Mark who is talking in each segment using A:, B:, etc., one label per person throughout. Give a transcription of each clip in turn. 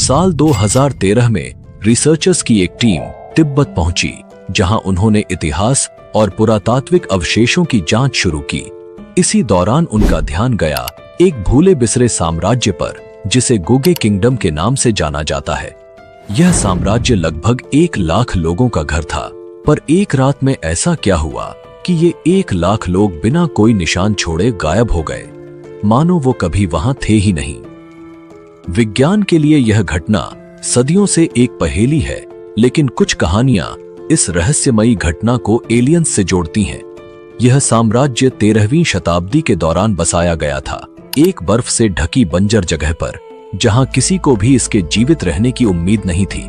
A: साल 2013 में रिसर्चर्स की एक टीम तिब्बत पहुंची, जहां उन्होंने इतिहास और पुरातात्विक अवशेषों की जांच शुरू की। इसी दौरान उनका ध्यान गया एक भूले बिसरे साम्राज्य पर, जिसे गुगे किंगडम के नाम से जाना जाता है। यह साम्राज्य लगभग 1 लाख लोगों का घर था, पर एक रात में ऐसा क्या हुआ कि ये 1 लाख लोग बिना कोई निशान छोड़े गायब हो गए, मानो वो कभी वहां थे ही नहीं। विज्ञान के लिए यह घटना सदियों से एक पहेली है, लेकिन कुछ कहानियां इस रहस्यमयी घटना को एलियंस से जोड़ती हैं। यह साम्राज्य 13वीं शताब्दी के दौरान बसाया गया था, एक बर्फ से ढकी बंजर जगह पर, जहां किसी को भी इसके जीवित रहने की उम्मीद नहीं थी।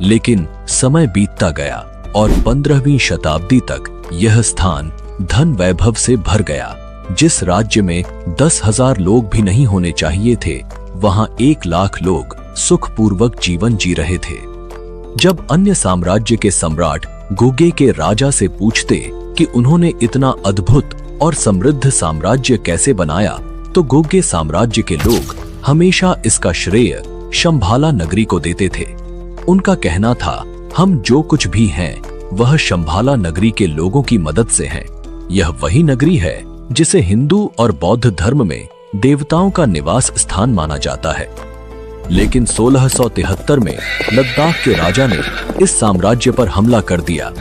A: लेकिन समय बीतता गया और 15वीं शताब्दी तक यह स्थान धन वैभव से भर गया। जिस राज्य में 10,000 लोग भी नहीं होने चाहिए थे, वहां 1 लाख लोग सुखपूर्वक जीवन जी रहे थे। जब अन्य साम्राज्य के सम्राट गुगे के राजा से पूछते कि उन्होंने इतना अद्भुत और समृद्ध साम्राज्य कैसे बनाया, तो गुगे साम्राज्य के लोग हमेशा इसका श्रेय शंभाला नगरी को देते थे। उनका कहना था, हम जो कुछ भी हैं वह शंभाला नगरी के लोगों की मदद से है। यह वही नगरी है जिसे हिंदू और बौद्ध धर्म में देवताओं का निवास स्थान माना जाता है। लेकिन 1673 में लद्दाख के राजा ने इस साम्राज्य पर हमला कर दिया।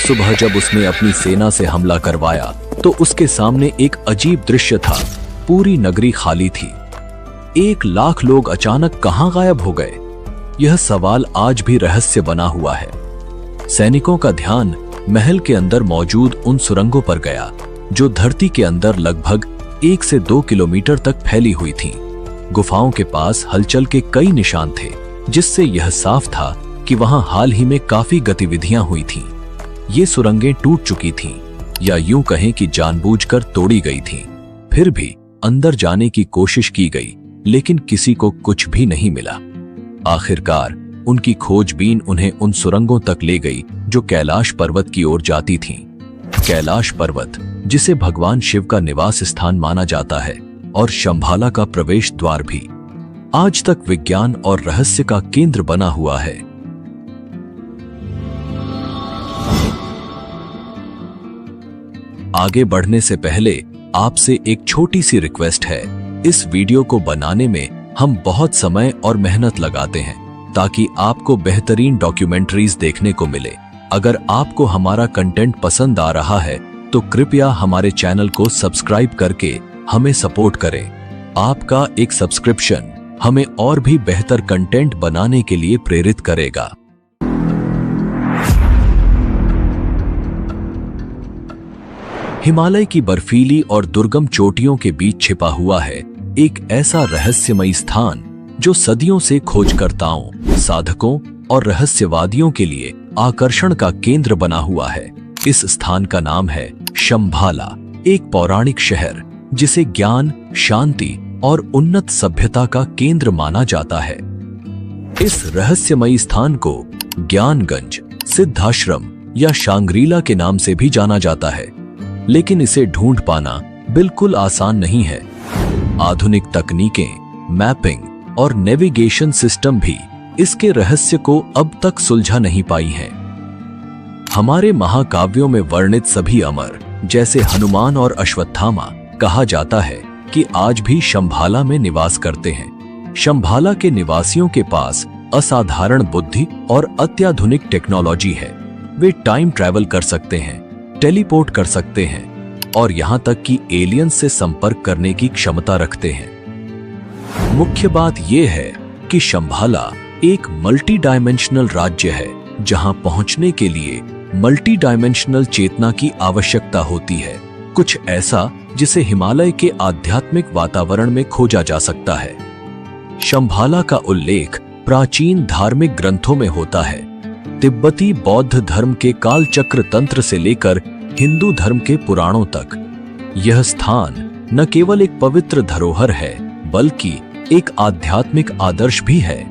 A: सुबह जब उसने अपनी सेना से हमला करवाया तो उसके सामने एक अजीब दृश्य था। पूरी नगरी खाली थी। 1 लाख लोग अचानक कहां गायब हो गए? यह सवाल आज भी रहस्य बना हुआ है। सैनिकों का ध्यान महल के अंदर मौजूद उन सुरंगों पर गया जो धरती के अंदर लगभग 1 से 2 किलोमीटर तक फैली हुई थीं। गुफाओं के पास हलचल के कई निशान थे, जिससे यह साफ था कि वहां हाल ही में काफी गतिविधियां हुई थीं। ये सुरंगें टूट चुकी थीं, या यूं कहें कि जानबूझकर तोड़ी गई थीं। फिर भी अंदर जाने की कोशिश की गई, लेकिन किसी को कुछ भी नहीं मिला। आखिरकार उनकी खोजबीन उन्हें उन सुरंगों तक ले गई जो कैलाश पर्वत की ओर जाती थीं। कैलाश पर्वत, जिसे भगवान शिव का निवास स्थान माना जाता है और शंभाला का प्रवेश द्वार भी, आज तक विज्ञान और रहस्य का केंद्र बना हुआ है। आगे बढ़ने से पहले आपसे एक छोटी सी रिक्वेस्ट है। इस वीडियो को बनाने में हम बहुत समय और मेहनत लगाते हैं ताकि आपको बेहतरीन डॉक्यूमेंट्रीज देखने को मिले। अगर आपको हमारा कंटेंट पसंद आ रहा है तो कृपया हमारे चैनल को सब्सक्राइब करके हमें सपोर्ट करें। आपका एक सब्सक्रिप्शन हमें और भी बेहतर कंटेंट बनाने के लिए प्रेरित करेगा। हिमालय की बर्फीली और दुर्गम चोटियों के बीच छिपा हुआ है एक ऐसा रहस्यमयी स्थान जो सदियों से खोजकर्ताओं, साधकों और रहस्यवादियों के लिए आकर्षण का केंद्र बना हुआ है। इस स्थान का नाम है शंभाला, एक पौराणिक शहर जिसे ज्ञान, शांति और उन्नत सभ्यता का केंद्र माना जाता है। इस रहस्यमयी स्थान को ज्ञानगंज, सिद्धाश्रम या शांग्रीला के नाम से भी जाना जाता है, लेकिन इसे ढूंढ पाना बिल्कुल आसान नहीं है। आधुनिक तकनीकें, मैपिंग और नेविगेशन सिस्टम भी इसके रहस्य को अब तक सुलझा नहीं पाई हैं। हमारे महाकाव्यों में वर्णित सभी अमर, जैसे हनुमान और अश्वत्थामा, कहा जाता है कि आज भी शंभाला में निवास करते हैं। शंभाला के निवासियों के पास असाधारण बुद्धि और अत्याधुनिक टेक्नोलॉजी है। वे टाइम ट्रैवल कर सकते हैं, टेलीपोर्ट कर सकते हैं और यहां तक कि एलियंस से संपर्क करने की क्षमता रखते हैं। मुख्य बात यह है कि शंभाला एक मल्टी डायमेंशनल राज्य है, जहां पहुंचने के लिए मल्टी डायमेंशनल चेतना की आवश्यकता होती है। कुछ ऐसा जिसे हिमालय के आध्यात्मिक वातावरण में खोजा जा सकता है। शंभाला का उल्लेख प्राचीन धार्मिक ग्रंथों में होता है। तिब्बती बौद्ध धर्म के कालचक्र तंत्र से लेकर हिंदू धर्म के पुराणों तक यह स्थान न केवल एक पवित्र धरोहर है, बल्कि एक आध्यात्मिक आदर्श भी है।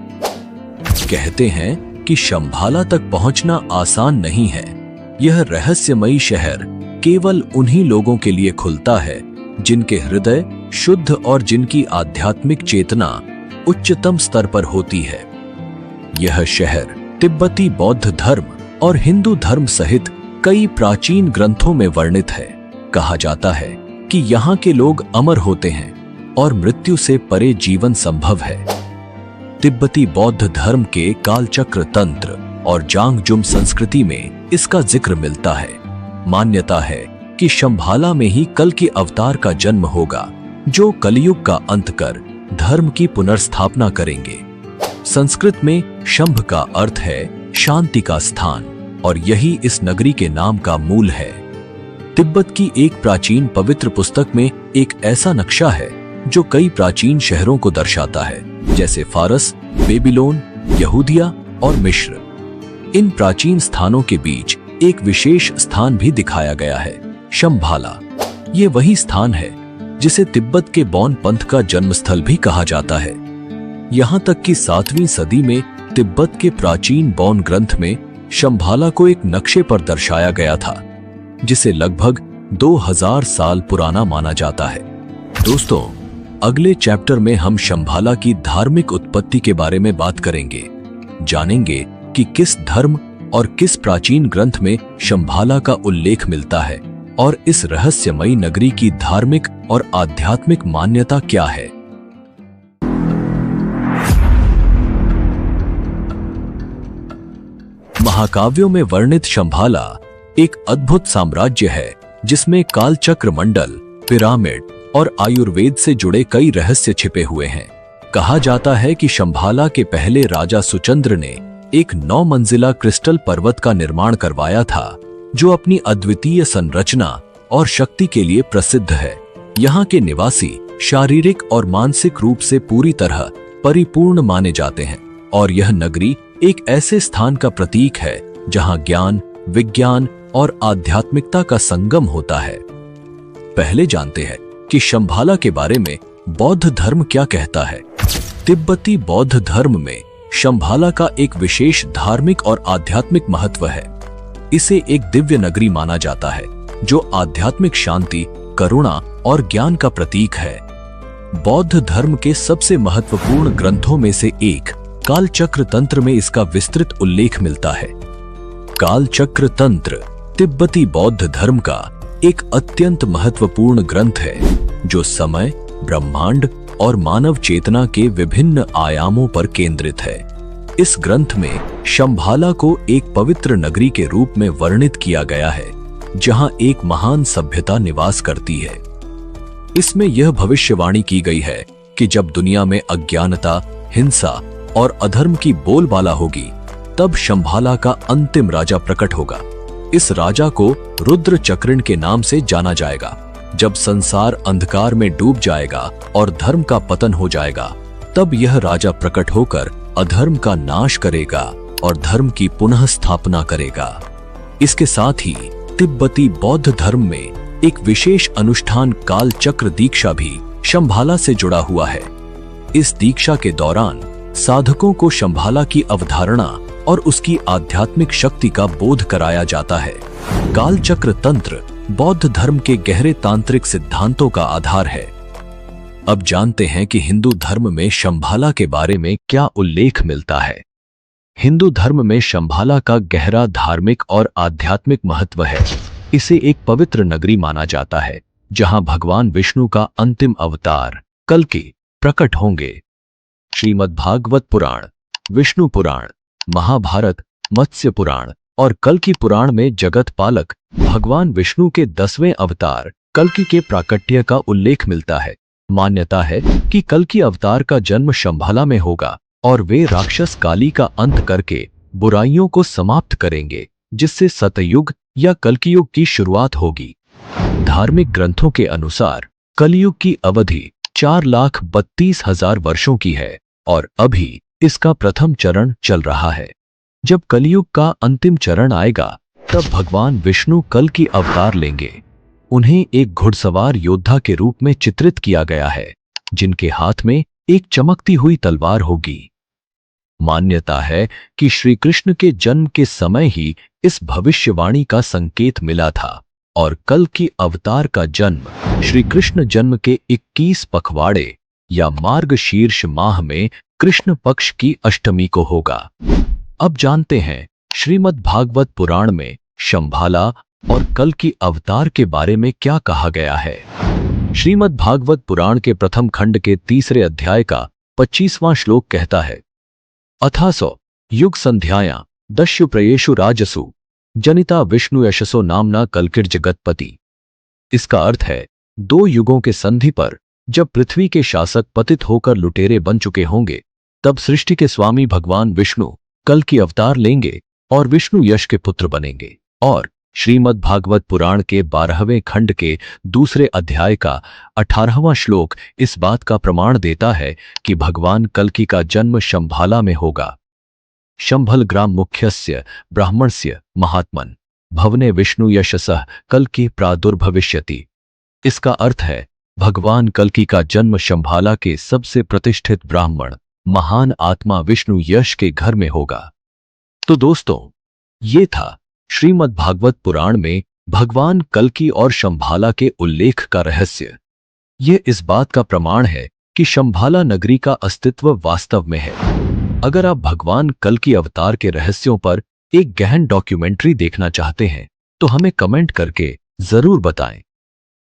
A: कहते हैं कि शंभाला तक पहुंचना आसान नहीं है। यह रहस्यमयी शहर केवल उन्हीं लोगों के लिए खुलता है जिनके हृदय शुद्ध और जिनकी आध्यात्मिक चेतना उच्चतम स्तर पर होती है। यह शहर तिब्बती बौद्ध धर्म और हिंदू धर्म सहित कई प्राचीन ग्रंथों में वर्णित है। कहा जाता है कि यहाँ के लोग अमर होते हैं और मृत्यु से परे जीवन संभव है। तिब्बती बौद्ध धर्म के कालचक्र तंत्र और जांगजुम संस्कृति में इसका जिक्र मिलता है। मान्यता है कि शंभाला में ही कल के अवतार का जन्म होगा, जो कलयुग का अंत कर धर्म की पुनर्स्थापना करेंगे। संस्कृत में शंभ का अर्थ है शांति का स्थान और यही इस नगरी के नाम का मूल है। तिब्बत की एक प्राचीन पवित्र पुस्तक में एक ऐसा नक्शा है जो कई प्राचीन शहरों को दर्शाता है, जैसे फारस, बेबीलोन, यहूदिया और मिस्र। इन प्राचीन स्थानों के बीच एक विशेष स्थान भी दिखाया गया है, शंभाला। ये वही स्थान है जिसे तिब्बत के बौन पंथ का जन्मस्थल भी कहा जाता है। यहाँ तक कि 7वीं सदी में तिब्बत के प्राचीन बौन ग्रंथ में शंभाला को एक नक्शे पर दर्शाया गया था, जिसे लगभग 2000 साल पुराना माना जाता है। दोस्तों, अगले चैप्टर में हम शंभाला की धार्मिक उत्पत्ति के बारे में बात करेंगे। जानेंगे कि किस धर्म और किस प्राचीन ग्रंथ में शंभाला का उल्लेख मिलता है और इस रहस्यमयी नगरी की धार्मिक और आध्यात्मिक मान्यता क्या है। महाकाव्यों में वर्णित शंभाला एक अद्भुत साम्राज्य है जिसमें कालचक्र मंडल, पिरामिड और आयुर्वेद से जुड़े कई रहस्य छिपे हुए हैं। कहा जाता है कि शंभाला के पहले राजा सुचंद्र ने एक 9 मंजिला क्रिस्टल पर्वत का निर्माण करवाया था, जो अपनी अद्वितीय संरचना और शक्ति के लिए प्रसिद्ध है। यहाँ के निवासी शारीरिक और मानसिक रूप से पूरी तरह परिपूर्ण माने जाते हैं और यह नगरी एक ऐसे स्थान का प्रतीक है जहां ज्ञान, विज्ञान और आध्यात्मिकता का संगम होता है। पहले जानते हैं कि शंभाला के बारे में बौद्ध धर्म क्या कहता है। तिब्बती बौद्ध धर्म में शंभाला का एक विशेष धार्मिक और आध्यात्मिक महत्व है। इसे एक दिव्य नगरी माना जाता है जो आध्यात्मिक शांति, करुणा और ज्ञान का प्रतीक है। बौद्ध धर्म के सबसे महत्वपूर्ण ग्रंथों में से एक कालचक्र तंत्र में इसका विस्तृत उल्लेख मिलता है। कालचक्र तंत्र तिब्बती बौद्ध धर्म का एक अत्यंत महत्वपूर्ण ग्रंथ है जो समय, ब्रह्मांड और मानव चेतना के विभिन्न आयामों पर केंद्रित है। इस ग्रंथ में शंभाला को एक पवित्र नगरी के रूप में वर्णित किया गया है जहां एक महान सभ्यता निवास करती है। इसमें यह भविष्यवाणी की गई है कि जब दुनिया में अज्ञानता, हिंसा और अधर्म की बोलबाला होगी, तब शंभाला का अंतिम राजा प्रकट होगा। इस राजा को रुद्र चक्रण के नाम से जाना जाएगा। जब संसार अंधकार में डूब जाएगा और धर्म का पतन हो जाएगा, तब यह राजा प्रकट होकर अधर्म का नाश करेगा और धर्म की पुनः स्थापना करेगा। इसके साथ ही तिब्बती बौद्ध धर्म में एक विशेष अनुष्ठान कालचक्र दीक्षा भी शंभाला से जुड़ा हुआ है। इस दीक्षा के दौरान साधकों को शंभाला की अवधारणा और उसकी आध्यात्मिक शक्ति का बोध कराया जाता है। कालचक्र तंत्र बौद्ध धर्म के गहरे तांत्रिक सिद्धांतों का आधार है। अब जानते हैं कि हिंदू धर्म में शंभाला के बारे में क्या उल्लेख मिलता है। हिंदू धर्म में शंभाला का गहरा धार्मिक और आध्यात्मिक महत्व है। इसे एक पवित्र नगरी माना जाता है जहां भगवान विष्णु का अंतिम अवतार कल्कि प्रकट होंगे। श्रीमद्भागवत पुराण, विष्णु पुराण, महाभारत, मत्स्य पुराण और कल्कि पुराण में जगत पालक भगवान विष्णु के 10वें अवतार कल्कि के प्राकट्य का उल्लेख मिलता है। मान्यता है कि कल्कि अवतार का जन्म शंभाला में होगा और वे राक्षस काली का अंत करके बुराइयों को समाप्त करेंगे, जिससे सतयुग या कल्कियुग की शुरुआत होगी। धार्मिक ग्रंथों के अनुसार कलयुग की अवधि 4,32,000 वर्षों की है और अभी इसका प्रथम चरण चल रहा है। जब कलयुग का अंतिम चरण आएगा, तब भगवान विष्णु कल्कि अवतार लेंगे। उन्हें एक घुड़सवार योद्धा के रूप में चित्रित किया गया है, जिनके हाथ में एक चमकती हुई तलवार होगी। मान्यता है कि श्री कृष्ण के जन्म के समय ही इस भविष्यवाणी का संकेत मिला था और कल्कि अवतार का जन्म श्री कृष्ण जन्म के 21 पखवाड़े या मार्गशीर्ष माह में कृष्ण पक्ष की अष्टमी को होगा। अब जानते हैं श्रीमद् भागवत पुराण में शंभाला और कल्कि अवतार के बारे में क्या कहा गया है। श्रीमद् भागवत पुराण के प्रथम खंड के 3 अध्याय का 25वां श्लोक कहता है, अथासो युग संध्यायां दस्यु प्रयेषु राजसु जनिता विष्णु यशसो नामना कल्किर जगतपति। इसका अर्थ है 2 युगों के संधि पर जब पृथ्वी के शासक पतित होकर लुटेरे बन चुके होंगे, तब सृष्टि के स्वामी भगवान विष्णु कल्कि अवतार लेंगे और विष्णु यश के पुत्र बनेंगे। और श्रीमद् भागवत पुराण के 12वें खंड के 2 अध्याय का 18वां श्लोक इस बात का प्रमाण देता है कि भगवान कल्कि का जन्म शंभाला में होगा। शंभल ग्राम मुख्यस्य ब्राह्मणस्य महात्मन भवने विष्णु यशसः कल्कि प्रादुर्भविष्यति। इसका अर्थ है भगवान कल्कि का जन्म शंभाला के सबसे प्रतिष्ठित ब्राह्मण महान आत्मा विष्णु यश के घर में होगा। तो दोस्तों, ये था श्रीमद् भागवत पुराण में भगवान कल्कि और शंभाला के उल्लेख का रहस्य। ये इस बात का प्रमाण है कि शंभाला नगरी का अस्तित्व वास्तव में है। अगर आप भगवान कल्कि अवतार के रहस्यों पर एक गहन डॉक्यूमेंट्री देखना चाहते हैं तो हमें कमेंट करके जरूर बताएं।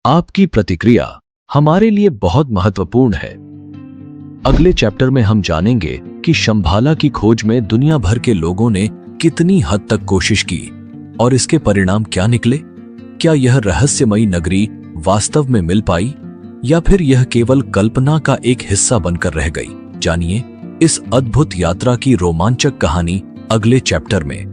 A: आपकी प्रतिक्रिया हमारे लिए बहुत महत्वपूर्ण है। अगले चैप्टर में हम जानेंगे कि शंभाला की खोज में दुनिया भर के लोगों ने कितनी हद तक कोशिश की और इसके परिणाम क्या निकले। क्या यह रहस्यमयी नगरी वास्तव में मिल पाई या फिर यह केवल कल्पना का एक हिस्सा बनकर रह गई। जानिए इस अद्भुत यात्रा की रोमांचक कहानी अगले चैप्टर में।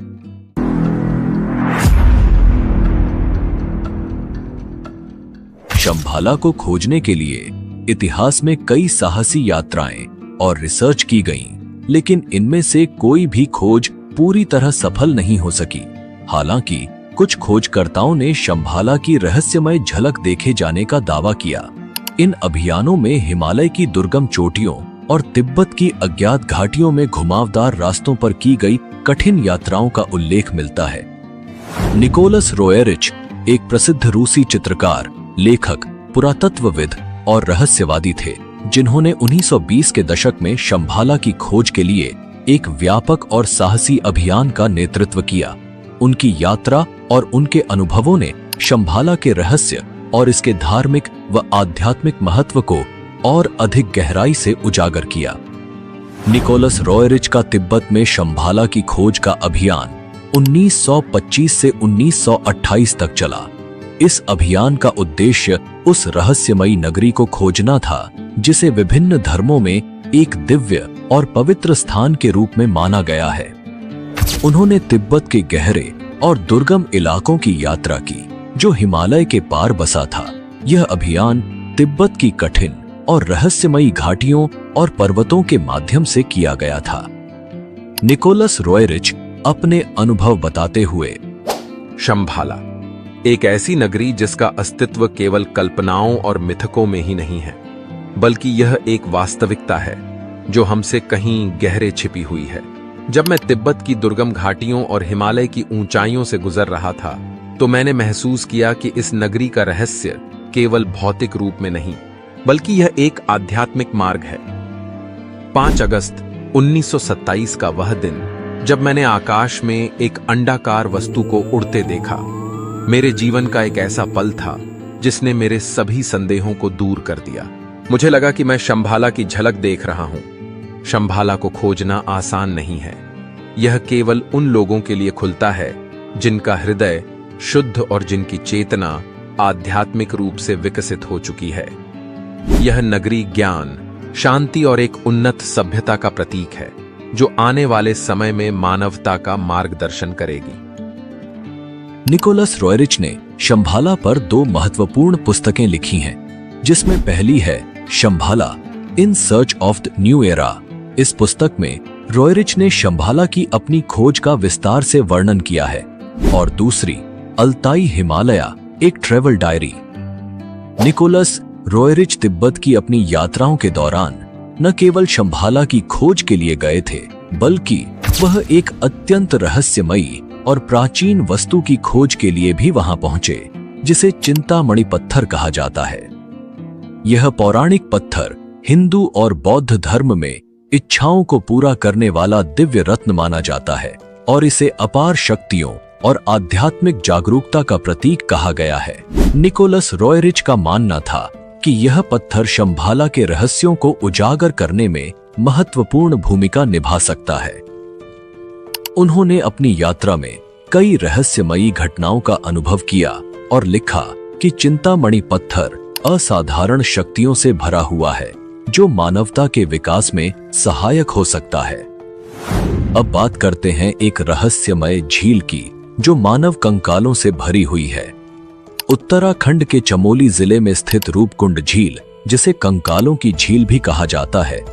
A: शंभाला को खोजने के लिए इतिहास में कई साहसी यात्राएं और रिसर्च की गईं, लेकिन इनमें से कोई भी खोज पूरी तरह सफल नहीं हो सकी। हालांकि कुछ खोजकर्ताओं ने शंभाला की रहस्यमय झलक देखे जाने का दावा किया। इन अभियानों में हिमालय की दुर्गम चोटियों और तिब्बत की अज्ञात घाटियों में घुमावदार रास्तों पर की गई कठिन यात्राओं का उल्लेख मिलता है। निकोलस रोएरिच एक प्रसिद्ध रूसी चित्रकार, लेखक, पुरातत्वविद और रहस्यवादी थे, जिन्होंने 1920 के दशक में शंभाला की खोज के लिए एक व्यापक और साहसी अभियान का नेतृत्व किया। उनकी यात्रा और उनके अनुभवों ने शंभाला के रहस्य और इसके धार्मिक व आध्यात्मिक महत्व को और अधिक गहराई से उजागर किया। निकोलस रोएरिच का तिब्बत में शंभाला की खोज का अभियान 1925 से 1928 तक चला। इस अभियान का उद्देश्य उस रहस्यमयी नगरी को खोजना था जिसे विभिन्न धर्मों में एक दिव्य और पवित्र स्थान के रूप में माना गया है। उन्होंने तिब्बत के गहरे और दुर्गम इलाकों की यात्रा की जो हिमालय के पार बसा था। यह अभियान तिब्बत की कठिन और रहस्यमयी घाटियों और पर्वतों के माध्यम से किया गया था। निकोलस रोएरिच अपने अनुभव बताते हुए,
B: शंभाला एक ऐसी नगरी जिसका अस्तित्व केवल कल्पनाओं और मिथकों में ही नहीं है, बल्कि यह एक वास्तविकता है जो हमसे कहीं गहरे छिपी हुई है। जब मैं तिब्बत की दुर्गम घाटियों और हिमालय की ऊंचाइयों से गुजर रहा था तो मैंने महसूस किया कि इस नगरी का रहस्य केवल भौतिक रूप में नहीं, बल्कि यह एक आध्यात्मिक मार्ग है। 5 अगस्त 1927 का वह दिन जब मैंने आकाश में एक अंडाकार वस्तु को उड़ते देखा, मेरे जीवन का एक ऐसा पल था जिसने मेरे सभी संदेहों को दूर कर दिया। मुझे लगा कि मैं शंभाला की झलक देख रहा हूं। शंभाला को खोजना आसान नहीं है। यह केवल उन लोगों के लिए खुलता है जिनका हृदय शुद्ध और जिनकी चेतना आध्यात्मिक रूप से विकसित हो चुकी है। यह नगरी ज्ञान, शांति और एक उन्नत सभ्यता का प्रतीक है जो आने वाले समय में मानवता का मार्गदर्शन करेगी।
A: निकोलस रोएरिच ने शंभाला पर 2 महत्वपूर्ण पुस्तकें लिखी हैं, जिसमें पहली है Shambhala in search of the new era. इस पुस्तक में रोएरिच ने शंभाला की अपनी खोज का विस्तार से वर्णन किया है, और दूसरी अल्ताई हिमालया एक ट्रेवल डायरी। निकोलस रोएरिच तिब्बत की अपनी यात्राओं के दौरान न केवल शंभाला की खोज के लिए गए थे, बल्कि वह एक अत्यंत रहस्यमयी और प्राचीन वस्तु की खोज के लिए भी वहां पहुंचे, जिसे चिंतामणि पत्थर कहा जाता है। यह पौराणिक पत्थर हिंदू और बौद्ध धर्म में इच्छाओं को पूरा करने वाला दिव्य रत्न माना जाता है और इसे अपार शक्तियों और आध्यात्मिक जागरूकता का प्रतीक कहा गया है। निकोलस रॉयरिच का मानना था कि यह पत्थर शंभाला के रहस्यों को उजागर करने में महत्वपूर्ण भूमिका निभा सकता है। उन्होंने अपनी यात्रा में कई रहस्यमयी घटनाओं का अनुभव किया और लिखा कि चिंतामणि पत्थर असाधारण शक्तियों से भरा हुआ है जो मानवता के विकास में सहायक हो सकता है। अब बात करते हैं एक रहस्यमय झील की जो मानव कंकालों से भरी हुई है। उत्तराखंड के चमोली जिले में स्थित रूपकुंड झील, जिसे कंकालों की झील भी कहा जाता है,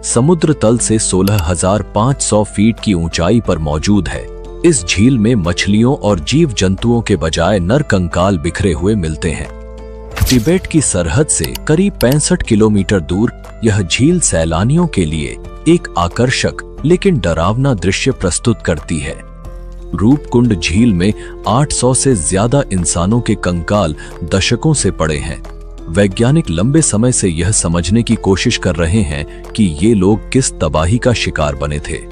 A: समुद्र तल से 16,500 फीट की ऊंचाई पर मौजूद है। इस झील में मछलियों और जीव जंतुओं के बजाय नर कंकाल बिखरे हुए मिलते हैं। तिब्बत की सरहद से करीब 65 किलोमीटर दूर यह झील सैलानियों के लिए एक आकर्षक लेकिन डरावना दृश्य प्रस्तुत करती है। रूपकुंड झील में 800 से ज्यादा इंसानों के कंकाल दशकों से पड़े हैं। वैज्ञानिक लंबे समय से यह समझने की कोशिश कर रहे हैं कि ये लोग किस तबाही का शिकार बने थे।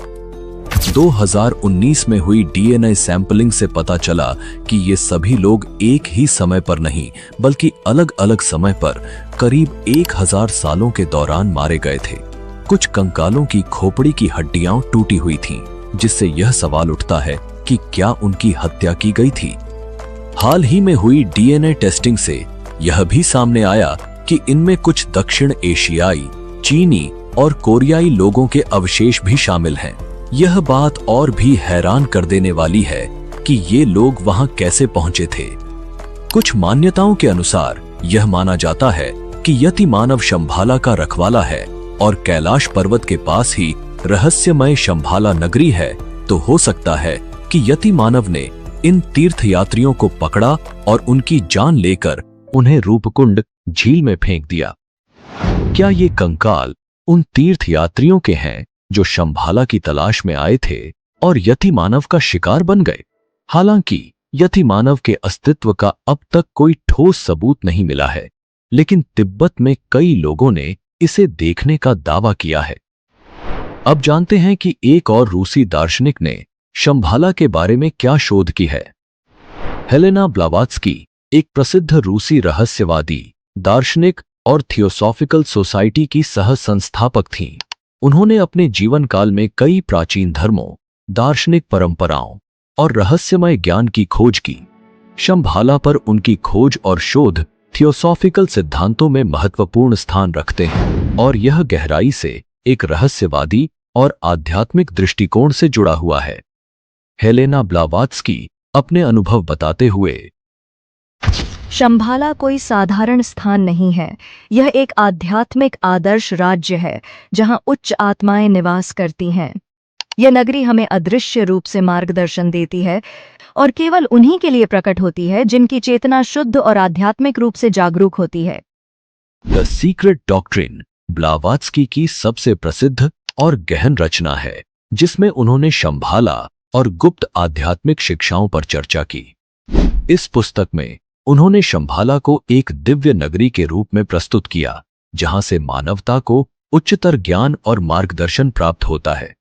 A: 2019 में हुई डीएनए सैंपलिंग से पता चला कि ये सभी लोग एक ही समय पर नहीं बल्कि अलग अलग समय पर करीब 1000 सालों के दौरान मारे गए थे। कुछ कंकालों की खोपड़ी की हड्डियां टूटी हुई थीं, जिससे यह सवाल उठता है कि क्या उनकी हत्या की गई थी। हाल ही में हुई डीएनए टेस्टिंग से यह भी सामने आया कि इनमें कुछ दक्षिण एशियाई, चीनी और कोरियाई लोगों के अवशेष भी शामिल हैं। यह बात और भी हैरान कर देने वाली है कि ये लोग वहां कैसे पहुंचे थे। कुछ मान्यताओं के अनुसार यह माना जाता है कि यति मानव शंभाला का रखवाला है और कैलाश पर्वत के पास ही रहस्यमय शंभाला नगरी है। तो हो सकता है कि यति मानव ने इन तीर्थयात्रियों को पकड़ा और उनकी जान लेकर उन्हें रूपकुंड झील में फेंक दिया। क्या ये कंकाल उन तीर्थयात्रियों के हैं जो शंभाला की तलाश में आए थे और यति मानव का शिकार बन गए? हालांकि यति मानव के अस्तित्व का अब तक कोई ठोस सबूत नहीं मिला है, लेकिन तिब्बत में कई लोगों ने इसे देखने का दावा किया है। अब जानते हैं कि एक और रूसी दार्शनिक ने शंभाला के बारे में क्या शोध की है। हेलेना ब्लावात्स्की एक प्रसिद्ध रूसी रहस्यवादी, दार्शनिक और थियोसॉफिकल सोसाइटी की सह संस्थापक थीं। उन्होंने अपने जीवन काल में कई प्राचीन धर्मों, दार्शनिक परंपराओं और रहस्यमय ज्ञान की खोज की। शंभाला पर उनकी खोज और शोध थियोसॉफिकल सिद्धांतों में महत्वपूर्ण स्थान रखते हैं और यह गहराई से एक रहस्यवादी और आध्यात्मिक दृष्टिकोण से जुड़ा हुआ है। हेलेना ब्लावात्स्की अपने अनुभव बताते हुए,
C: शंभाला कोई साधारण स्थान नहीं है। यह एक आध्यात्मिक आदर्श राज्य है जहां उच्च आत्माएं निवास करती हैं। यह नगरी हमें अदृश्य रूप से मार्गदर्शन देती है और केवल उन्हीं के लिए प्रकट होती है जिनकी चेतना शुद्ध और आध्यात्मिक रूप से जागरूक होती है।
A: द सीक्रेट डॉक्ट्रिन ब्लावात्स्की की सबसे प्रसिद्ध और गहन रचना है, जिसमें उन्होंने शंभाला और गुप्त आध्यात्मिक शिक्षाओं पर चर्चा की। इस पुस्तक में उन्होंने शंभाला को एक दिव्य नगरी के रूप में प्रस्तुत किया, जहां से मानवता को उच्चतर ज्ञान और मार्गदर्शन प्राप्त होता है।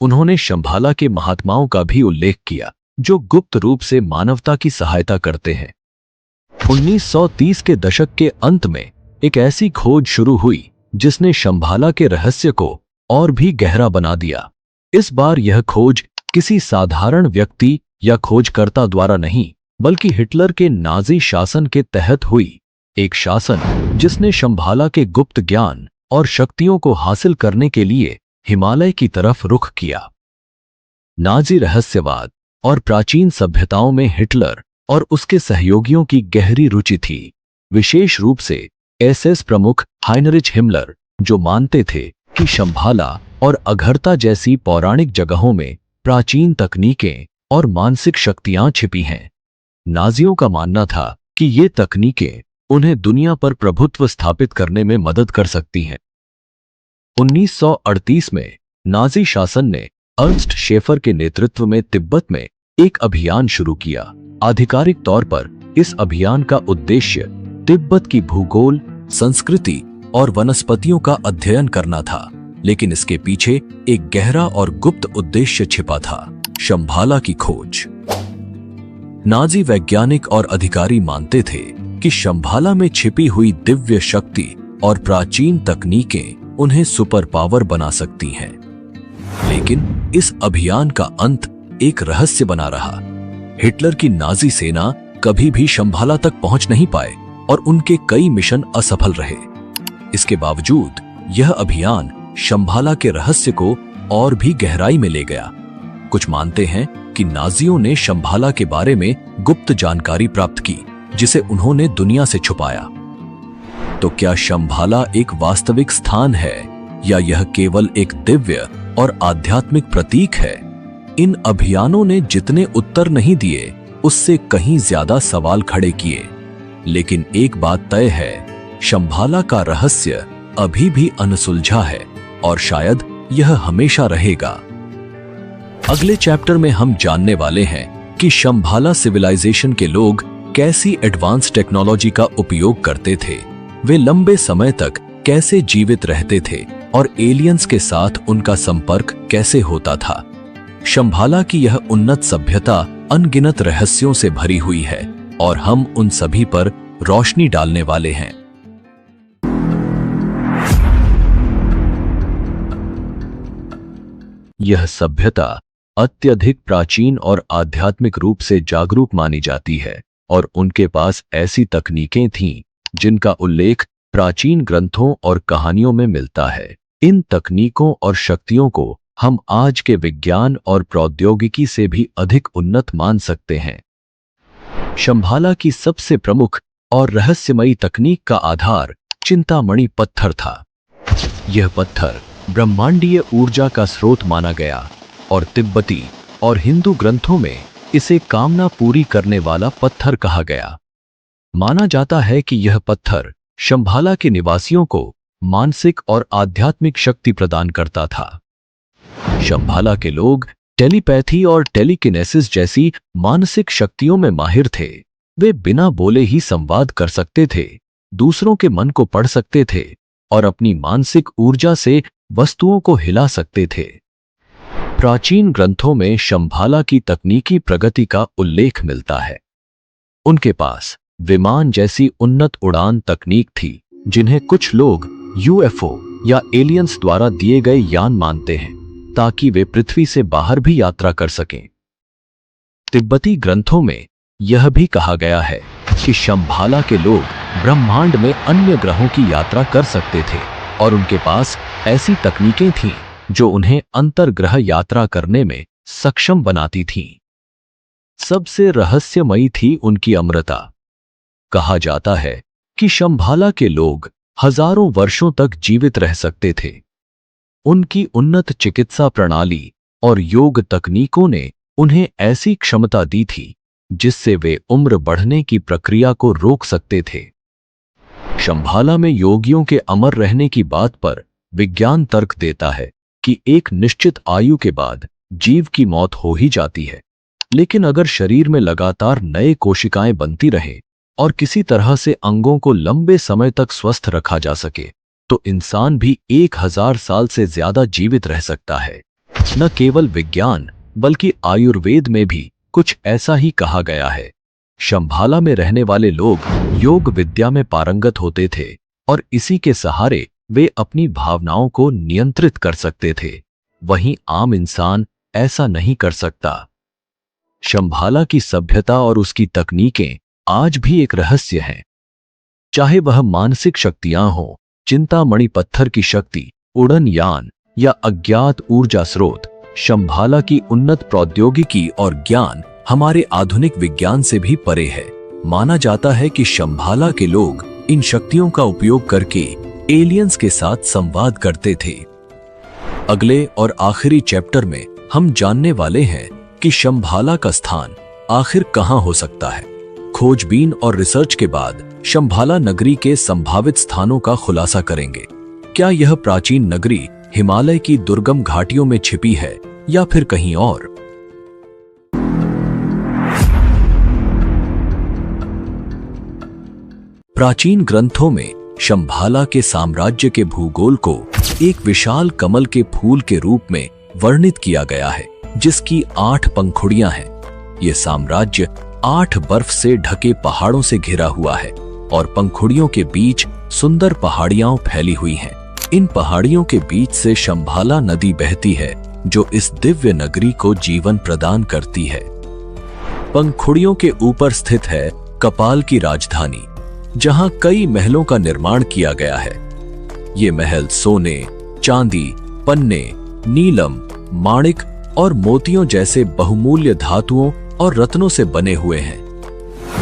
A: उन्होंने शंभाला के महात्माओं का भी उल्लेख किया, जो गुप्त रूप से मानवता की सहायता करते हैं। 1930 के दशक के अंत में एक ऐसी खोज शुरू हुई जिसने शंभाला के रहस्य को और भी गहरा बना दिया। इस बार यह खोज किसी साधारण व्यक्ति या खोजकर्ता द्वारा नहीं, बल्कि हिटलर के नाजी शासन के तहत हुई। एक शासन जिसने शंभाला के गुप्त ज्ञान और शक्तियों को हासिल करने के लिए हिमालय की तरफ रुख किया। नाजी रहस्यवाद और प्राचीन सभ्यताओं में हिटलर और उसके सहयोगियों की गहरी रुचि थी, विशेष रूप से एसएस प्रमुख हाइनरिच हिमलर, जो मानते थे कि शंभाला और अघरता जैसी पौराणिक जगहों में प्राचीन तकनीकें और मानसिक शक्तियां छिपी हैं। नाजियों का मानना था कि ये तकनीकें उन्हें दुनिया पर प्रभुत्व स्थापित करने में मदद कर सकती हैं। 1938 में नाजी शासन ने अर्न्स्ट शेफर के नेतृत्व में तिब्बत में एक अभियान शुरू किया। आधिकारिक तौर पर इस अभियान का उद्देश्य तिब्बत की भूगोल, संस्कृति और वनस्पतियों का अध्ययन करना था, लेकिन इसके पीछे एक गहरा और गुप्त उद्देश्य छिपा था, शंभाला की खोज। नाजी वैज्ञानिक और अधिकारी मानते थे कि शंभाला में छिपी हुई दिव्य शक्ति और प्राचीन तकनीकें उन्हें सुपर पावर बना सकती हैं। लेकिन इस अभियान का अंत एक रहस्य बना रहा। हिटलर की नाजी सेना कभी भी शंभाला तक पहुंच नहीं पाए और उनके कई मिशन असफल रहे। इसके बावजूद यह अभियान शंभाला के रहस्य को और भी गहराई में ले गया। कुछ मानते हैं कि नाजियों ने शंभाला के बारे में गुप्त जानकारी प्राप्त की, जिसे उन्होंने दुनिया से छुपाया। तो क्या शंभाला एक वास्तविक स्थान है या यह केवल एक दिव्य और आध्यात्मिक प्रतीक है? इन अभियानों ने जितने उत्तर नहीं दिए, उससे कहीं ज्यादा सवाल खड़े किए। लेकिन एक बात तय है, शंभाला का रहस्य अभी भी अनसुलझा है और शायद यह हमेशा रहेगा। अगले चैप्टर में हम जानने वाले हैं कि शंभाला सिविलाइजेशन के लोग कैसी एडवांस टेक्नोलॉजी का उपयोग करते थे, वे लंबे समय तक कैसे जीवित रहते थे और एलियंस के साथ उनका संपर्क कैसे होता था। शंभाला की यह उन्नत सभ्यता अनगिनत रहस्यों से भरी हुई है और हम उन सभी पर रोशनी डालने वाले हैं। यह सभ्यता अत्यधिक प्राचीन और आध्यात्मिक रूप से जागरूक मानी जाती है और उनके पास ऐसी तकनीकें थीं जिनका उल्लेख प्राचीन ग्रंथों और कहानियों में मिलता है। इन तकनीकों और शक्तियों को हम आज के विज्ञान और प्रौद्योगिकी से भी अधिक उन्नत मान सकते हैं। शंभाला की सबसे प्रमुख और रहस्यमयी तकनीक का आधार चिंतामणि पत्थर था। यह पत्थर ब्रह्मांडीय ऊर्जा का स्रोत माना गया और तिब्बती और हिंदू ग्रंथों में इसे कामना पूरी करने वाला पत्थर कहा गया। माना जाता है कि यह पत्थर शंभाला के निवासियों को मानसिक और आध्यात्मिक शक्ति प्रदान करता था। शंभाला के लोग टेलीपैथी और टेलीकिनेसिस जैसी मानसिक शक्तियों में माहिर थे। वे बिना बोले ही संवाद कर सकते थे, दूसरों के मन को पढ़ सकते थे और अपनी मानसिक ऊर्जा से वस्तुओं को हिला सकते थे। प्राचीन ग्रंथों में शंभाला की तकनीकी प्रगति का उल्लेख मिलता है। उनके पास विमान जैसी उन्नत उड़ान तकनीक थी, जिन्हें कुछ लोग यूएफओ या एलियंस द्वारा दिए गए यान मानते हैं, ताकि वे पृथ्वी से बाहर भी यात्रा कर सकें। तिब्बती ग्रंथों में यह भी कहा गया है कि शंभाला के लोग ब्रह्मांड में अन्य ग्रहों की यात्रा कर सकते थे और उनके पास ऐसी तकनीकें थीं जो उन्हें अंतर्ग्रह यात्रा करने में सक्षम बनाती थीं। सबसे रहस्यमयी थी उनकी अमरता। कहा जाता है कि शंभाला के लोग हजारों वर्षों तक जीवित रह सकते थे। उनकी उन्नत चिकित्सा प्रणाली और योग तकनीकों ने उन्हें ऐसी क्षमता दी थी जिससे वे उम्र बढ़ने की प्रक्रिया को रोक सकते थे। शंभाला में योगियों के अमर रहने की बात पर विज्ञान तर्क देता है कि एक निश्चित आयु के बाद जीव की मौत हो ही जाती है, लेकिन अगर शरीर में लगातार नए कोशिकाएं बनती रहें और किसी तरह से अंगों को लंबे समय तक स्वस्थ रखा जा सके, तो इंसान भी 1000 साल से ज्यादा जीवित रह सकता है। न केवल विज्ञान बल्कि आयुर्वेद में भी कुछ ऐसा ही कहा गया है। शंभाला में रहने वाले लोग योग विद्या में पारंगत होते थे और इसी के सहारे वे अपनी भावनाओं को नियंत्रित कर सकते थे। वहीं आम इंसान ऐसा नहीं कर सकता। शंभाला की सभ्यता और उसकी तकनीकें आज भी एक रहस्य हैं। चाहे वह मानसिक शक्तियां हों, चिंतामणि पत्थर की शक्ति, उड़न यान या अज्ञात ऊर्जा स्रोत, शंभाला की उन्नत प्रौद्योगिकी और ज्ञान हमारे आधुनिक विज्ञान से भी परे है। माना जाता है कि शंभाला के लोग इन शक्तियों का उपयोग करके एलियंस के साथ संवाद करते थे। अगले और आखिरी चैप्टर में हम जानने वाले हैं कि शंभाला का स्थान आखिर कहां हो सकता है। खोजबीन और रिसर्च के बाद शंभाला नगरी के संभावित स्थानों का खुलासा करेंगे। क्या यह प्राचीन नगरी हिमालय की दुर्गम घाटियों में छिपी है या फिर कहीं और? प्राचीन ग्रंथों में शंभाला के साम्राज्य के भूगोल को एक विशाल कमल के फूल के रूप में वर्णित किया गया है, जिसकी 8 पंखुड़ियां हैं। ये साम्राज्य 8 बर्फ से ढके पहाड़ों से घिरा हुआ है और पंखुड़ियों के बीच सुंदर पहाड़ियां फैली हुई हैं। इन पहाड़ियों के बीच से शंभाला नदी बहती है, जो इस दिव्य नगरी को जीवन प्रदान करती है। पंखुड़ियों के ऊपर स्थित है कपाल की राजधानी, जहां कई महलों का निर्माण किया गया है। ये महल सोने, चांदी, पन्ने, नीलम, माणिक और मोतियों जैसे बहुमूल्य धातुओं और रत्नों से बने हुए हैं।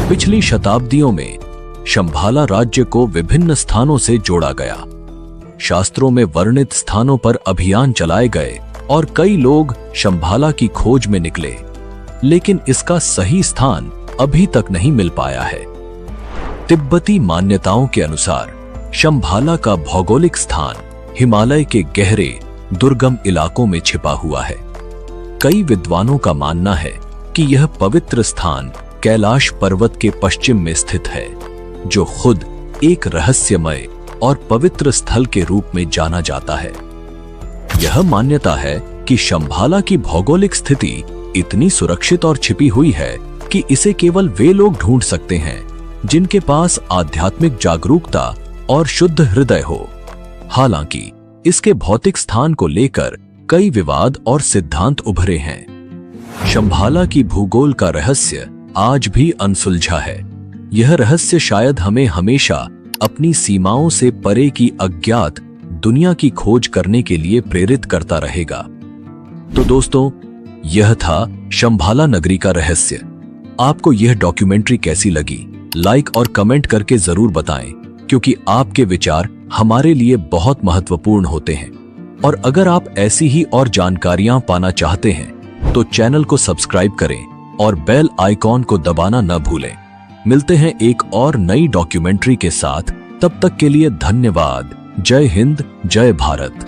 A: पिछली शताब्दियों में शंभाला राज्य को विभिन्न स्थानों से जोड़ा गया। शास्त्रों में वर्णित स्थानों पर अभियान चलाए गए और कई लोग शंभाला की खोज में निकले, लेकिन इसका सही स्थान अभी तक नहीं मिल पाया है। तिब्बती मान्यताओं के अनुसार शंभाला का भौगोलिक स्थान हिमालय के गहरे दुर्गम इलाकों में छिपा हुआ है। कई विद्वानों का मानना है कि यह पवित्र स्थान कैलाश पर्वत के पश्चिम में स्थित है, जो खुद एक रहस्यमय और पवित्र स्थल के रूप में जाना जाता है। यह मान्यता है कि शंभाला की भौगोलिक स्थिति इतनी सुरक्षित और छिपी हुई है कि इसे केवल वे लोग ढूंढ सकते हैं जिनके पास आध्यात्मिक जागरूकता और शुद्ध हृदय हो। हालांकि इसके भौतिक स्थान को लेकर कई विवाद और सिद्धांत उभरे हैं। शंभाला की भूगोल का रहस्य आज भी अनसुलझा है। यह रहस्य शायद हमें हमेशा अपनी सीमाओं से परे की अज्ञात दुनिया की खोज करने के लिए प्रेरित करता रहेगा। तो दोस्तों, यह था शंभाला नगरी का रहस्य। आपको यह डॉक्यूमेंट्री कैसी लगी? लाइक और कमेंट करके जरूर बताएं, क्योंकि आपके विचार हमारे लिए बहुत महत्वपूर्ण होते हैं। और अगर आप ऐसी ही और जानकारियां पाना चाहते हैं तो चैनल को सब्सक्राइब करें और बेल आइकॉन को दबाना न भूलें। मिलते हैं एक और नई डॉक्यूमेंट्री के साथ। तब तक के लिए धन्यवाद। जय हिंद, जय भारत।